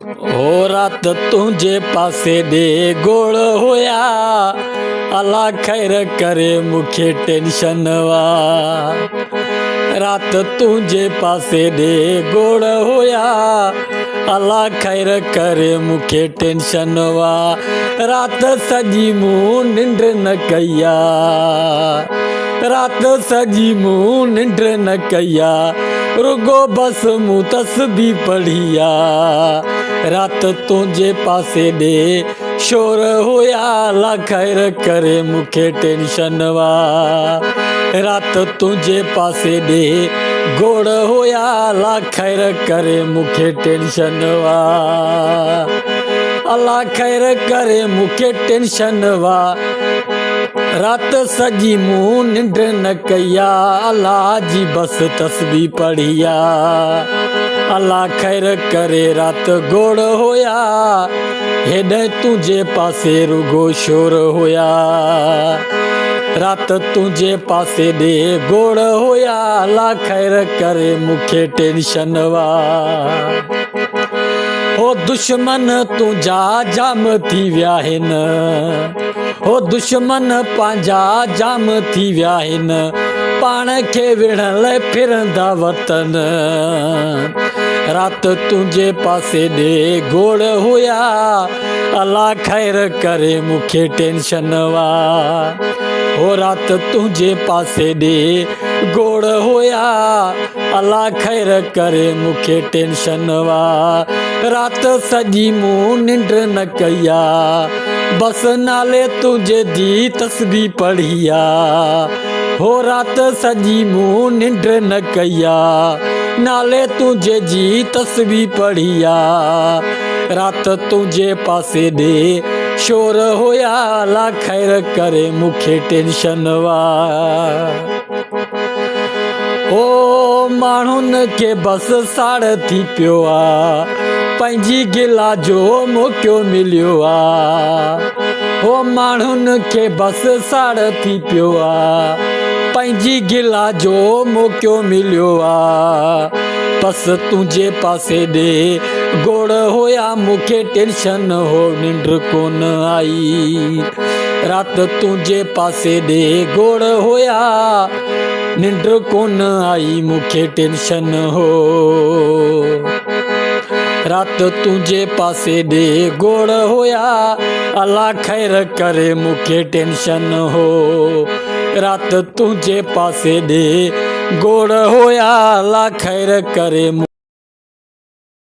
हो रात तुझे पासे दे गोड़ होया अल्लाह खैर करे मुखे टेंशन वा। रात तुझे पासे दे गोड़ होया अल्लाह खैर करे मुखे टेंशन वा। रात सजी मूं निंड न कया, रात सजी मूं निंड न कया, रुगो बस मूं तस्बी पढ़िया। रात तुझे पासे दे शोर होया अल्लाह खैर करे मुखे टेंशन वा। रात तुझे पासे दे गोड़ होया अल्लाह खैर करे मुखे टेंशन वा। अल्लाह खैर करे मुखे टेंशन वा। रात सजी मूं निंड न कया अल्लाह जी बस तस्बी पढ़िया। अल्लाह खैर करे रात गोड़ होया हेॾे तुझे पासे रुगो शोर होया। रात तुझे पासे दे गोड़ होया अल्लाह खैर करे मुखे टेंशन वा। हो दुश्मन तुझा जाम थी विया आहिनि, हो दुश्मन पंहिंजा जाम थी विया आहिनि, पाण खे विढ़ण लाइ फिरंदा वतन। रात तुझे पासे दे गोड़ होया अल्लाह खैर करे मुखे टेंशन वा। हो रात तुझे पासे दे गोड़ होया अल्लाह खैर करे मुखे टेंशन वा। रात सजी मूं निंड न कया बस नाले तुझे जी तस्बी पढ़िया। हो रात सजी मूं निंड न कया नाले तुझे जी तस्बी पढ़िया। रात तुझे पासे दे शोर होया अल्लाह खैर करे मुखे टेंशन वा। ओ माण्हुनि खे बस साड़ थी पियो आ पंहिंजी गिला जो मौक़ो मिलियो आ। हो माण्हुनि खे बस साड़ थी पियो आ पंहिंजी गिला जो मौक़ो मिलियो आ। बस तुझे पासे दे गोड़ होया मुखे टेंशन हो निंड कोन आई। रात तुझे पासे दे गोड़ होया निंड कोन आई मुखे टेंशन हो। रात तुझे पासे दे गोड़ होया अल्लाह खैर करे मुखे टेंशन हो। रात तुझे पासे दे गोड़ होया अल्लाह खैर करे